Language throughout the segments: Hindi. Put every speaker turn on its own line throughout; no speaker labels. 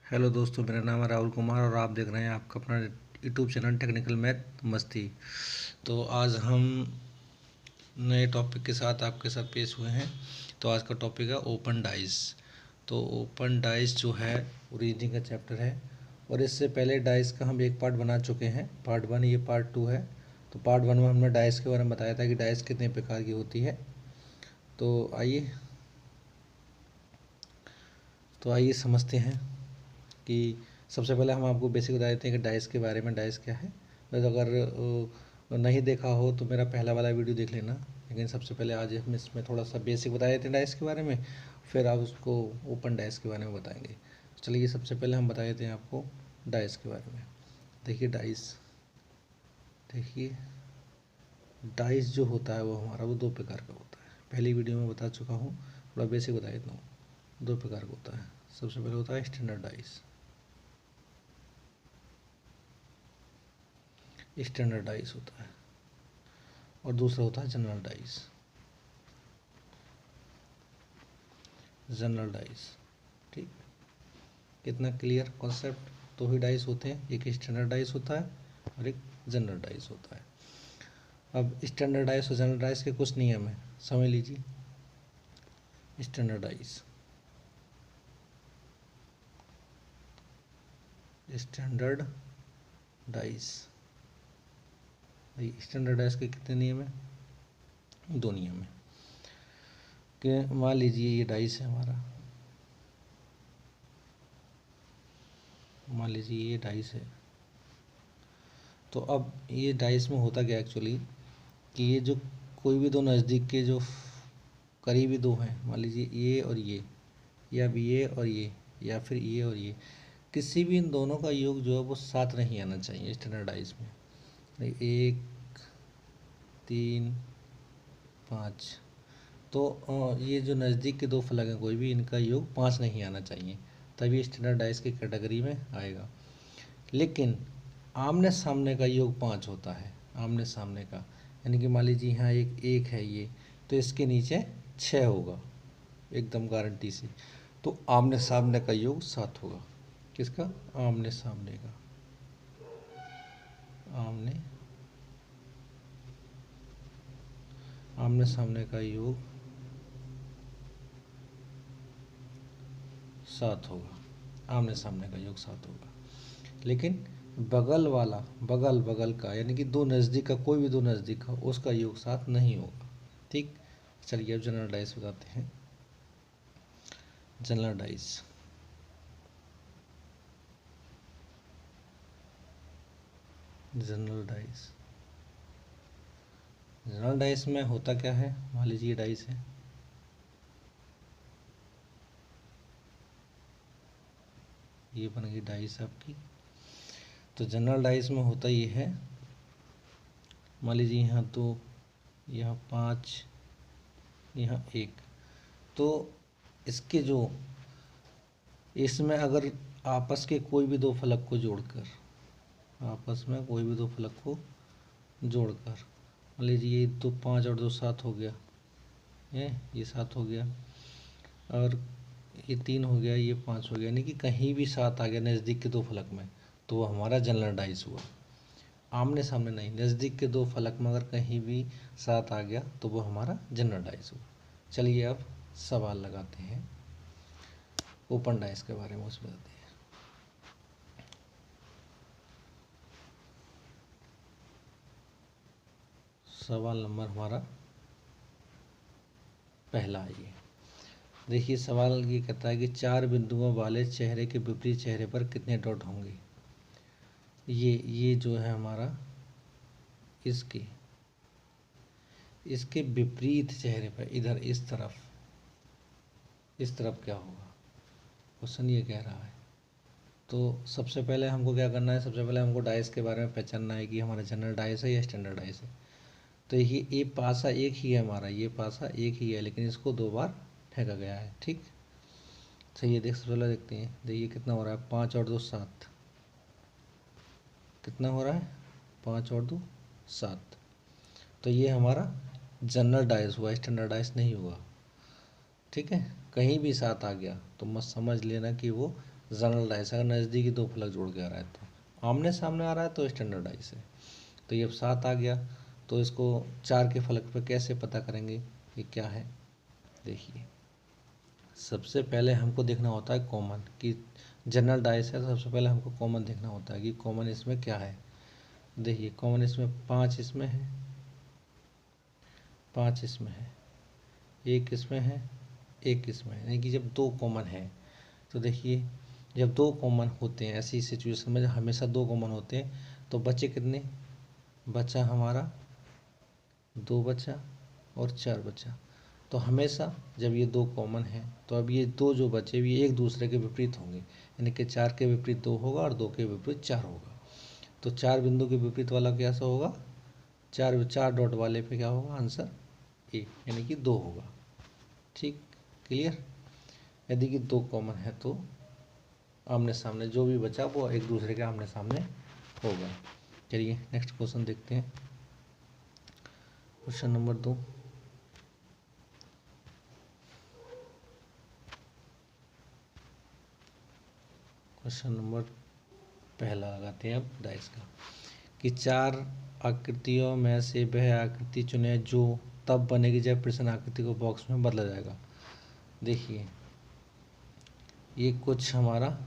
हेलो दोस्तों, मेरा नाम है राहुल कुमार और आप देख रहे हैं आपका अपना यूट्यूब चैनल टेक्निकल मैथ मस्ती। तो आज हम नए टॉपिक के साथ आपके साथ पेश हुए हैं। तो आज का टॉपिक है ओपन डाइस। तो ओपन डाइस जो है रीजनिंग का चैप्टर है और इससे पहले डाइस का हम एक पार्ट बना चुके हैं, पार्ट 1, ये पार्ट 2 है। तो पार्ट 1 में हमने डाइस के बारे में बताया था कि डाइस कितने प्रकार की होती है। तो आइए समझते हैं कि सबसे पहले हम आपको बेसिक बता देते हैं कि डाइस के बारे में। डाइस क्या है, बस अगर नहीं देखा हो तो मेरा पहला वाला वीडियो देख लेना। लेकिन सबसे पहले आज हम इसमें थोड़ा सा बेसिक बता देते हैं डाइस के बारे में, फिर आप उसको ओपन डाइस के बारे में बताएंगे। चलिए सबसे पहले हम बता देते हैं आपको डाइस के बारे में। देखिए डाइस जो होता है वो हमारा वो दो प्रकार का होता है। पहली वीडियो में बता चुका हूँ, थोड़ा बेसिक बता देता हूँ। दो प्रकार का होता है। सबसे पहले होता है स्टैंडर्ड डाइस, स्टैंडर्डाइज होता है, और दूसरा होता है जनरल डाइस। जनरल डाइस, ठीक, कितना क्लियर कॉन्सेप्ट। दो ही डाइस होते हैं, एक स्टैंडर्ड डाइस होता है और एक जनरल डाइस होता है। अब स्टैंडर्ड डाइस और जनरल डाइस के कुछ नियम है, समझ लीजिए। Standard dice, standard dice, standard dice के कितने नियम है? दो नियम है। कि मान लीजिए ये डाइस है हमारा, मान लीजिए ये डाइस है। तो अब ये डाइस में होता क्या एक्चुअली कि ये जो कोई भी दो नज़दीक के जो करीबी दो हैं, मान लीजिए ये और ये, या अब ये और ये, या फिर ये और ये, किसी भी इन दोनों का योग जो है वो साथ नहीं आना चाहिए स्टैंडर्डाइज में। 1 3 5, तो ये जो नज़दीक के दो फलक हैं कोई भी, इनका योग 5 नहीं आना चाहिए, तभी स्टैंडर्डाइज की कैटेगरी में आएगा। लेकिन आमने सामने का योग 5 होता है, आमने सामने का, यानी कि मान लीजिए यहाँ एक है ये, तो इसके नीचे 6 होगा एकदम गारंटी से। तो आमने सामने का योग 7 होगा। किसका? आमने सामने का, आमने आमने सामने का योग 7 होगा, आमने सामने का योग 7 होगा। लेकिन बगल वाला, बगल बगल का, यानी कि दो नज़दीक का, कोई भी दो नज़दीक का, उसका योग 7 नहीं होगा। ठीक, चलिए अब जनरल डाइस बताते हैं। General dice, general dice, general dice में होता क्या है, मान लीजिए डाइस है, ये बन गई डाइस आपकी। तो जनरल डाइस में होता ये है, मान लीजिए यहाँ 2, यहाँ 5, यहाँ 1, तो इसके जो, इसमें अगर आपस के कोई भी दो फलक को जोड़कर, आपस में कोई भी दो फलक को जोड़कर, मान लीजिए ये तो 5 और 2 7 हो गया, ये 7 हो गया, और ये 3 हो गया, ये 5 हो गया, यानी कि कहीं भी 7 आ गया नज़दीक के दो फलक में, तो वो हमारा जनरल डाइस हुआ। आमने सामने नहीं, नज़दीक के दो फलक में अगर कहीं भी 7 आ गया तो वो हमारा जनरल डाइस हुआ। चलिए अब सवाल लगाते हैं ओपन डाइस के बारे में, उसमें बताते हैं। सवाल नंबर हमारा पहला है ये। देखिए सवाल ये कहता है कि 4 बिंदुओं वाले चेहरे के विपरीत चेहरे पर कितने डॉट होंगे। ये जो है हमारा, इसके इसके विपरीत चेहरे पर, इधर इस तरफ क्या होगा, क्वेश्चन ये कह रहा है। तो सबसे पहले हमको क्या करना है, सबसे पहले हमको डाइस के बारे में पहचानना है कि हमारा जनरल डाइस है या स्टैंडर्ड डाइस है। तो ये पासा एक ही है हमारा, ये पासा एक ही है, लेकिन इसको 2 बार फेंका गया है। ठीक, सही है। सबसे पहले देखते हैं, देखिए कितना हो रहा है, 5 और 2 7, कितना हो रहा है, 5 और 2 7। तो ये हमारा जनरल डाइस हुआ, स्टैंडर्ड डाइस नहीं हुआ। ठीक है, कहीं भी 7 आ गया तो मत समझ लेना कि वो जनरल डाइस। अगर नज़दीकी दो फलक जोड़ के आ रहा है तो, आमने सामने आ रहा है तो स्टैंडर्ड डाइस है। तो ये अब 7 आ गया, तो इसको 4 के फलक पे कैसे पता करेंगे ये क्या है। देखिए सबसे पहले हमको देखना होता है कॉमन, कि जनरल डाइस है तो सबसे पहले हमको कॉमन देखना होता है कि कॉमन इसमें क्या है। देखिए कॉमन इसमें 5 इसमें है, 5 इसमें है, 1 इसमें है, 1 इसमें है, यानी कि जब 2 कॉमन है तो देखिए जब 2 कॉमन होते हैं ऐसी सिचुएशन में, जब हमेशा 2 कॉमन होते हैं तो बचे कितने, बचा हमारा 2 बचा और 4 बचा। तो हमेशा जब ये 2 कॉमन है तो अब ये 2 जो बचे ये एक दूसरे के विपरीत होंगे, यानी कि 4 के विपरीत 2 होगा और 2 के विपरीत 4 होगा। तो 4 बिंदु के विपरीत वाला कैसा होगा, 4 डॉट वाले पे क्या होगा आंसर ए, यानी कि 2 होगा। ठीक, क्लियर। यदि कि 2 कॉमन है तो आमने सामने जो भी बचा वो एक दूसरे के आमने सामने होगा। चलिए नेक्स्ट क्वेश्चन देखते हैं, क्वेश्चन नंबर 2। क्वेश्चन नंबर पहला लगाते हैं अब डाइस का, कि 4 आकृतियों में से वह आकृति चुने जो तब बनेगी जब प्रश्न आकृति को बॉक्स में बदला जाएगा। देखिए ये कुछ हमारा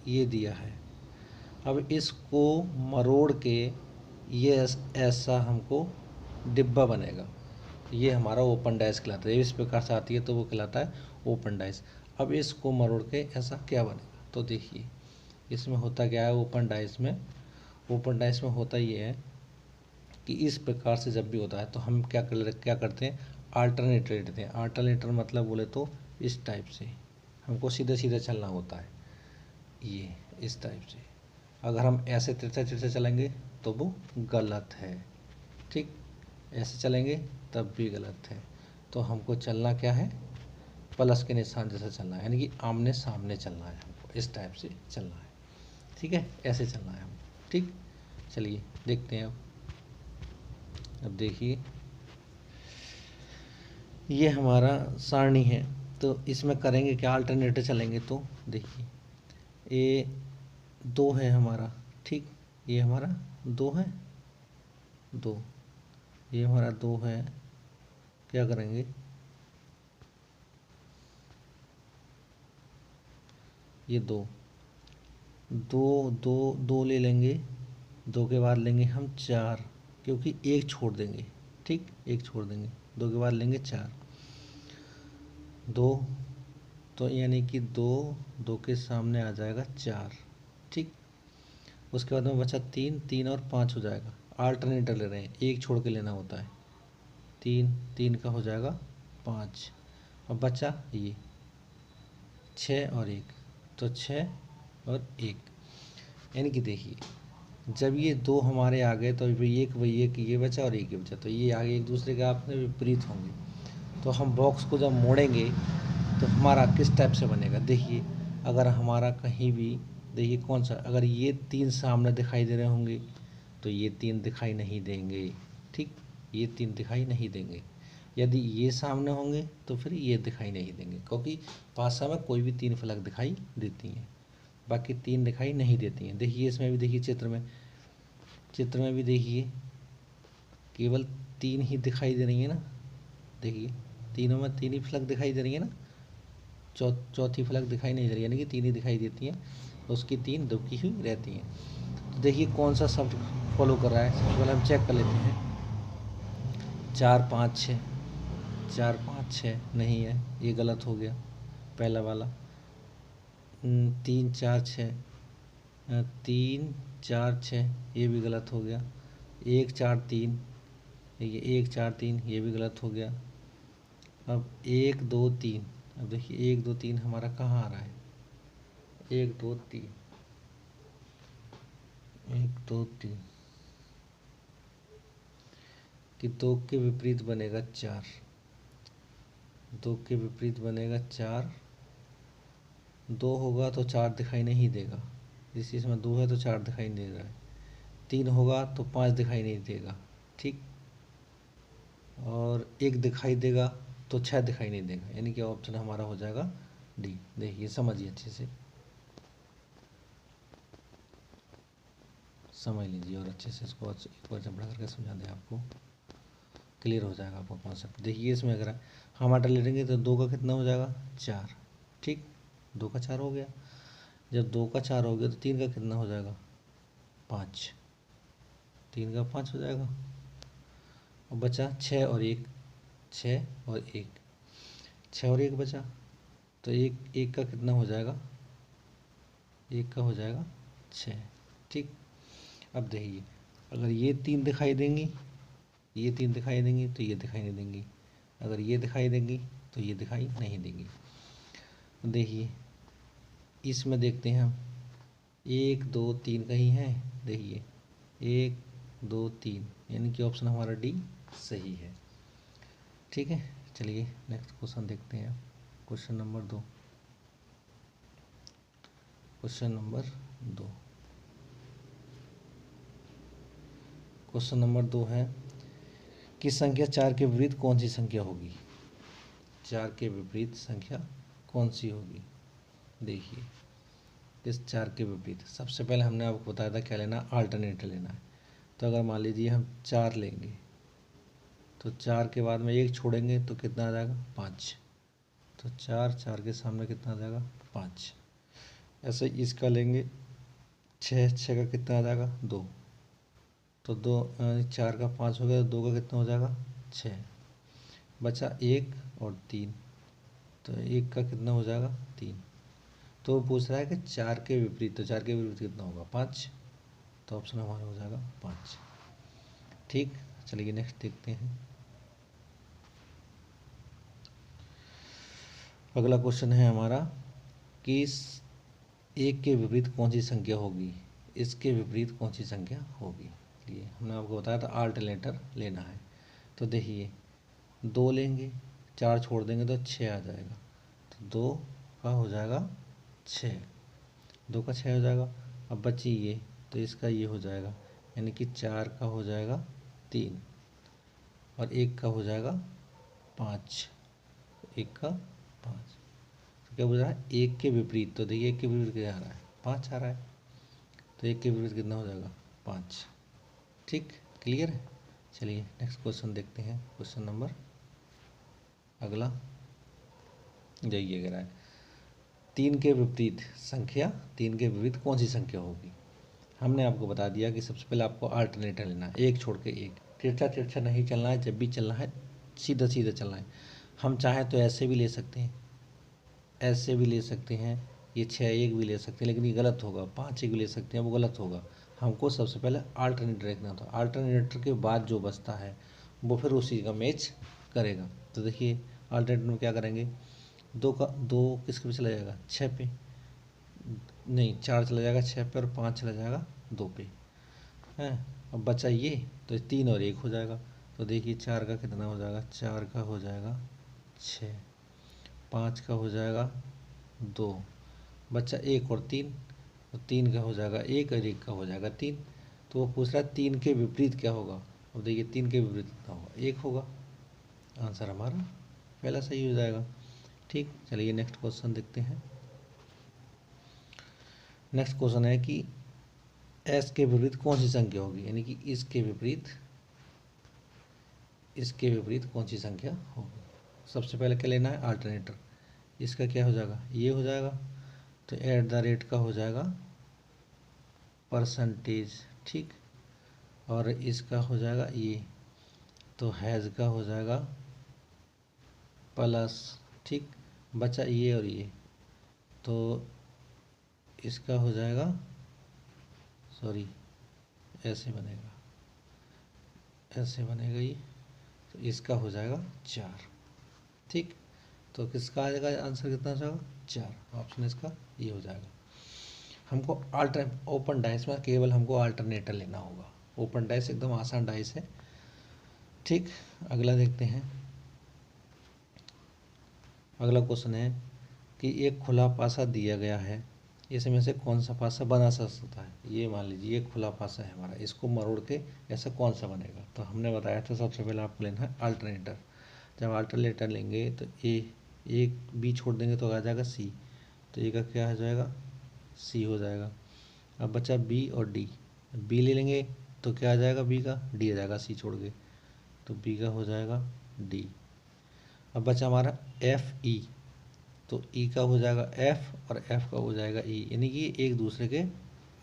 ये दिया है, अब इसको मरोड़ के ये ऐसा हमको डिब्बा बनेगा, ये हमारा ओपन डाइस कहलाता है। इस प्रकार से आती है तो वो कहलाता है ओपन डाइस। अब इसको मरोड़ के ऐसा क्या बनेगा, तो देखिए इसमें होता क्या है, ओपन डाइस में होता ये है कि इस प्रकार से जब भी होता है तो हम क्या करते हैं, अल्टरनेटर लेते हैं। अल्टरनेटर मतलब बोले तो इस टाइप से हमको सीधे सीधे चलना होता है, ये इस टाइप से। अगर हम ऐसे तिरछे तिरछे चलेंगे तो वो गलत है, ठीक, ऐसे चलेंगे तब भी गलत है। तो हमको चलना क्या है, प्लस के निशान जैसे चलना है, यानी कि आमने सामने चलना है, हमको इस टाइप से चलना है, ठीक है, ऐसे चलना है हमको। ठीक, चलिए देखते हैं अब देखिए ये हमारा सारणी है, तो इसमें करेंगे क्या, अल्टरनेटर चलेंगे। तो देखिए ये 2 है हमारा, ठीक, ये हमारा 2 है, 2, ये हमारा 2 है, क्या करेंगे, ये 2 2 2 2 ले लेंगे, 2 के बाद लेंगे हम 4, क्योंकि 1 छोड़ देंगे, ठीक, 1 छोड़ देंगे, 2 के बाद लेंगे 4, 2, तो यानी कि 2 के सामने आ जाएगा 4, ठीक। उसके बाद में बचा 3 और 5 हो जाएगा, अल्टरनेटर ले रहे हैं, 1 छोड़ के लेना होता है, 3 का हो जाएगा 5, अब बचा ये 6 और 1, तो 6 और 1, यानी कि देखिए जब ये 2 हमारे आ गए तो वही एक ये बचा और एक ये बचा, तो ये आगे एक दूसरे के आपस में विपरीत होंगे। तो हम बॉक्स को जब मोड़ेंगे तो हमारा किस टाइप से बनेगा, देखिए अगर हमारा कहीं भी, देखिए कौन सा, अगर ये 3 सामने दिखाई दे रहे होंगे तो ये 3 दिखाई नहीं देंगे, ठीक, ये 3 दिखाई नहीं देंगे। यदि ये सामने होंगे तो फिर ये दिखाई नहीं देंगे, क्योंकि पासा में कोई भी 3 फलक दिखाई देती हैं, बाकी 3 दिखाई नहीं देती हैं। देखिए इसमें भी देखिए चित्र में भी देखिए केवल 3 ही दिखाई दे रही है ना, देखिए तीनों में 3 ही फलक दिखाई दे रही है ना, चौथी फलक दिखाई नहीं दे रही, यानी कि 3 ही दिखाई देती हैं, उसकी 3 दुबकी हुई रहती हैं। तो देखिए कौन सा शब्द फॉलो कर रहा है, सबसे पहले हम चेक कर लेते हैं, 4 5 6, 4 5 6 नहीं है, ये गलत हो गया पहला वाला। 3 4 6, 3 4 6 ये भी गलत हो गया। 1 4 3, देखिए 1 4 3 ये भी गलत हो गया। अब 1 2 3, अब देखिए 1 2 3 हमारा कहाँ आ रहा है, 1 2 3, 1 2 3, कि 2 के विपरीत बनेगा 4, 2 के विपरीत बनेगा 4, 2 होगा तो 4 दिखाई नहीं देगा, जिस चीज़ में 2 है तो 4 दिखाई नहीं दे रहा है, 3 होगा तो 5 दिखाई नहीं देगा, ठीक, और 1 दिखाई देगा तो 6 दिखाई नहीं देगा, यानी कि ऑप्शन हमारा हो जाएगा डी। देखिए समझिए अच्छे से, समझ लीजिए और अच्छे से इसको एक बार जब बढ़ा करके समझा दें आपको क्लियर हो जाएगा आपको कॉन्सेप्ट। देखिए इसमें अगर हम आटा ले लेंगे तो 2 का कितना हो जाएगा 4, ठीक, 2 का 4 हो गया। जब 2 का 4 हो गया तो 3 का कितना हो जाएगा 5, 3 का 5 हो जाएगा। और बचा 6 और 1, 6 और 1, 6 और 1 बचा, तो एक का कितना हो जाएगा, 1 का हो जाएगा 6, ठीक। अब देखिए अगर ये 3 दिखाई देंगी, ये 3 दिखाई देंगी तो ये दिखाई नहीं देंगी, अगर ये दिखाई देंगी तो ये दिखाई नहीं देंगी। देखिए इसमें देखते हैं हम 1 2 3 कहीं है, देखिए 1 2 3, यानी कि ऑप्शन हमारा डी सही है, ठीक है। चलिए नेक्स्ट क्वेश्चन देखते हैं। Question number 2, question number 2, question number 2 है कि संख्या 4 के विपरीत कौन सी संख्या होगी। 4 के विपरीत संख्या कौन सी होगी। देखिए इस 4 के विपरीत सबसे पहले हमने आपको बताया था क्या लेना, अल्टरनेटर लेना है। तो अगर मान लीजिए हम 4 लेंगे तो 4 के बाद में 1 छोड़ेंगे तो कितना आ जाएगा 5, तो 4 के सामने कितना आ जाएगा 5। ऐसे इसका लेंगे 6 का कितना आ जाएगा 2, तो 2 4 का 5 हो गया, तो 2 का कितना हो जाएगा 6, बचा 1 और 3, तो 1 का कितना हो जाएगा 3। तो वो पूछ रहा है कि 4 के विपरीत, तो 4 के विपरीत कितना होगा 5, तो ऑप्शन हमारा हो जाएगा 5, ठीक। चलिए नेक्स्ट देखते हैं। अगला क्वेश्चन है हमारा कि 1 के विपरीत कौन सी संख्या होगी, इसके विपरीत कौन सी संख्या होगी। ये हमने आपको बताया था अल्टरनेटर लेना है। तो देखिए 2 लेंगे, 4 छोड़ देंगे तो 6 आ जाएगा, तो 2 का हो जाएगा 6, 2 का 6 हो जाएगा। अब बची ये, तो इसका ये हो जाएगा, यानी कि 4 का हो जाएगा 3 और 1 का हो जाएगा 5, 1 का 5। तो क्या बोल रहा है 1 के विपरीत, तो देखिए 1 के विपरीत क्या आ रहा है 5 आ रहा है, तो 1 के विपरीत कितना हो जाएगा 5, ठीक, क्लियर है। चलिए नेक्स्ट क्वेश्चन देखते हैं। क्वेश्चन नंबर अगला जाइए कह रहा है 3 के विपरीत संख्या, 3 के विपरीत कौन सी संख्या होगी। हमने आपको बता दिया कि सबसे पहले आपको अल्टरनेटर लेना है, एक छोड़ के एक, तिरछा तिरछा नहीं चलना है, जब भी चलना है सीधा सीधा चलना है। हम चाहें तो ऐसे भी ले सकते हैं, ऐसे भी ले सकते हैं, ये 6 1 भी ले सकते हैं, लेकिन ये गलत होगा। 5 1 भी ले सकते हैं, वो गलत होगा। हमको सबसे पहले अल्टरनेटर देखना था, अल्टरनेटर के बाद जो बचता है वो फिर उसी का मैच करेगा। तो देखिए अल्टरनेटर में क्या करेंगे, 2 का 2 किसके पे चला जाएगा 6 पे, नहीं 4 चला जाएगा 6 पे, और 5 चला जाएगा 2 पे, है। अब बचा ये, तो 3 और 1 हो जाएगा। तो देखिए 4 का कितना हो जाएगा, 4 का हो जाएगा 6, 5 का हो जाएगा 2, बचा 1 और 3, तो 3 का हो जाएगा 1 और 1 का हो जाएगा 3। तो वो पूछ रहा है 3 के विपरीत क्या होगा। अब देखिए 3 के विपरीत कितना होगा 1 होगा, आंसर हमारा पहला सही हो जाएगा, ठीक। चलिए नेक्स्ट क्वेश्चन देखते हैं। नेक्स्ट क्वेश्चन है कि एस के विपरीत कौन सी संख्या होगी, यानी कि इसके विपरीत कौन सी संख्या होगी। सबसे पहले क्या लेना है अल्टरनेटर, इसका क्या हो जाएगा ये हो जाएगा, तो एट द रेट का हो जाएगा परसेंटेज, ठीक। और इसका हो जाएगा ये, तो हैज़ का हो जाएगा प्लस, ठीक। बचा ये और ये, तो इसका हो जाएगा, सॉरी ऐसे बनेगा, ऐसे बनेगा ये, तो इसका हो जाएगा 4, ठीक। तो किसका आ जाएगा आंसर, कितना आ जाएगा 4, ऑप्शन इसका ये हो जाएगा। हमको ओपन डाइस में केवल हमको अल्टरनेटर लेना होगा, ओपन डाइस एकदम आसान डाइस है, ठीक। अगला देखते हैं। अगला क्वेश्चन है कि एक खुला पासा दिया गया है, इसमें से कौन सा पासा बना सकता है। ये मान लीजिए एक खुला पासा है हमारा, इसको मरोड़ के ऐसा कौन सा बनेगा। तो हमने बताया था सबसे पहले आपको लेना है अल्टरनेटर। जब अल्टरनेटर लेंगे तो एक बी छोड़ देंगे तो आ जाएगा सी, तो ए का क्या हो जाएगा सी हो जाएगा। अब बचा बी और डी, बी ले लेंगे तो क्या आ जाएगा बी का, डी आ जाएगा सी छोड़ के, तो बी का हो जाएगा डी। अब बचा हमारा एफ ई, तो ई का हो जाएगा एफ और एफ का हो जाएगा ई, यानी कि एक दूसरे के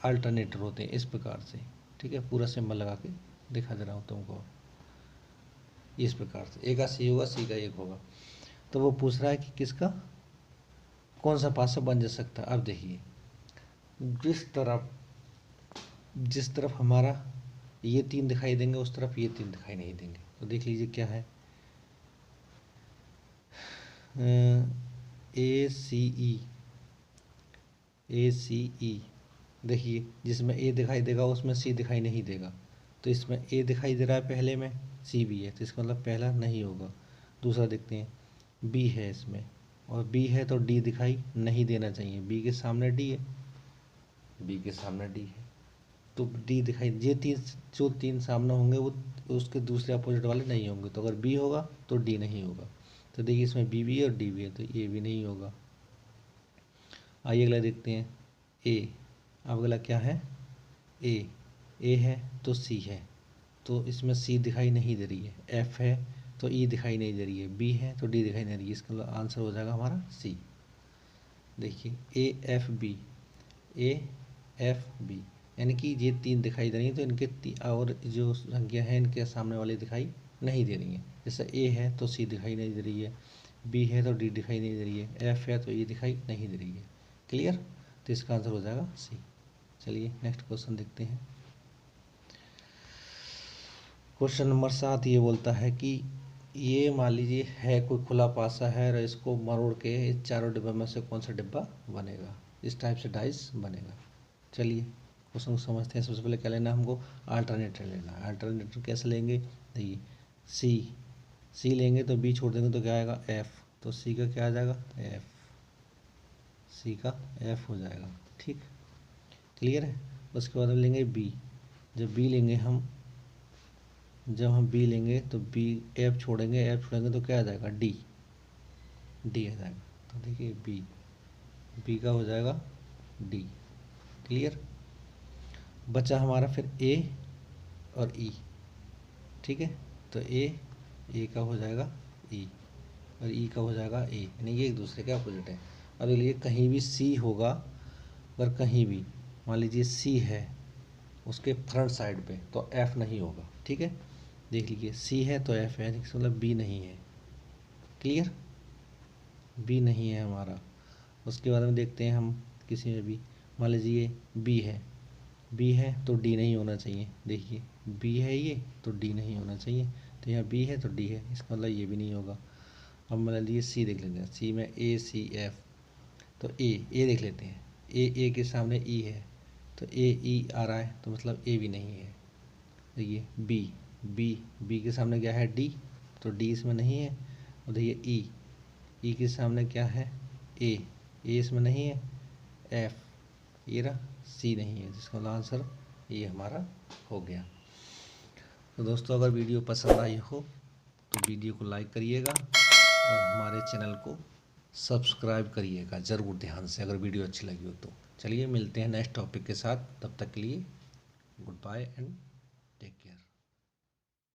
अल्टरनेटर होते हैं इस प्रकार से। ठीक है, पूरा सिंबल लगा के दिखा दे रहा हूँ तुमको इस प्रकार से, ए का सी होगा, सी का एक होगा। तो वो पूछ रहा है कि किसका कौन सा पासा बन जा सकता है। अब देखिए जिस तरफ हमारा ये तीन दिखाई देंगे उस तरफ ये तीन दिखाई नहीं देंगे। तो देख लीजिए क्या है, ए सी ई, देखिए जिसमें ए दिखाई देगा उसमें सी दिखाई नहीं देगा। तो इसमें ए दिखाई दे रहा है पहले में, सी भी है, तो इसका मतलब पहला नहीं होगा। दूसरा देखते हैं, बी है इसमें और बी है तो डी दिखाई नहीं देना चाहिए, बी के सामने डी है, बी के सामने डी है तो डी दिखाई, ये तीन जो तीन सामने होंगे वो उसके दूसरे अपोजिट वाले नहीं होंगे। तो अगर बी होगा तो डी नहीं होगा। तो देखिए इसमें बी भी है और डी भी है, तो ए भी नहीं होगा। आइए अगला देखते हैं, ए। अब अगला क्या है, ए है तो सी है, तो इसमें सी दिखाई नहीं दे रही है। एफ है तो ई दिखाई नहीं दे रही है, बी है तो डी दिखाई नहीं दे रही है, इसका आंसर हो जाएगा हमारा सी। देखिए ए एफ बी, यानी कि ये तीन दिखाई दे रही हैं तो इनके और जो संख्या है इनके सामने वाली दिखाई नहीं दे रही है। जैसे ए है तो सी दिखाई नहीं दे रही है, बी है तो डी दिखाई नहीं दे रही है, एफ है तो ई दिखाई नहीं दे रही है। क्लियर, तो इसका आंसर हो जाएगा सी। चलिए नेक्स्ट क्वेश्चन देखते हैं। क्वेश्चन नंबर 7 ये बोलता है कि ये मान लीजिए है कोई खुला पासा है और इसको मरोड़ के इस चारों डिब्बे में से कौन सा डिब्बा बनेगा, इस टाइप से डाइस बनेगा। चलिए क्वेश्चन को समझते हैं। सबसे पहले क्या लेना है हमको, अल्टरनेटर लेना है। अल्टरनेटर कैसे लेंगे, देखिए सी लेंगे तो बी छोड़ देंगे तो क्या आएगा एफ, तो सी का क्या आ जाएगा एफ, सी का एफ हो जाएगा। ठीक, क्लियर है। उसके बाद हम लेंगे बी, जब बी लेंगे तो बी एफ छोड़ेंगे तो क्या आ जाएगा डी आ जाएगा। तो देखिए बी का हो जाएगा डी। क्लियर, बचा हमारा फिर ए और ई। ठीक है, तो ए का हो जाएगा ई और ई का हो जाएगा ए, यानी ये एक दूसरे के अपोजिट है। अब ये कहीं भी सी होगा, अगर कहीं भी मान लीजिए सी है उसके फ्रंट साइड पे तो एफ नहीं होगा। ठीक है, देख लीजिए सी है तो एफ है, मतलब बी नहीं है। क्लियर, बी नहीं है हमारा। उसके बाद में देखते हैं हम किसी में भी, मान लीजिए बी है तो डी नहीं होना चाहिए। देखिए बी है ये तो डी नहीं होना चाहिए, तो यहाँ बी है तो डी है, इसका मतलब ये भी नहीं होगा। अब मान लीजिए सी देख लेते हैं, सी में ए सी एफ, तो ए देख लेते हैं, ए के सामने ई है तो ए ई आ रहा है तो मतलब ए भी नहीं है। देखिए बी के सामने क्या है डी, तो डी इसमें नहीं है। और देखिए ई के सामने क्या है ए इसमें नहीं है। एफ ये रहा, सी नहीं है, जिसका आंसर ये हमारा हो गया। तो दोस्तों अगर वीडियो पसंद आई हो तो वीडियो को लाइक करिएगा और हमारे चैनल को सब्सक्राइब करिएगा ज़रूर ध्यान से, अगर वीडियो अच्छी लगी हो तो। चलिए मिलते हैं नेक्स्ट टॉपिक के साथ, तब तक के लिए गुड बाय एंड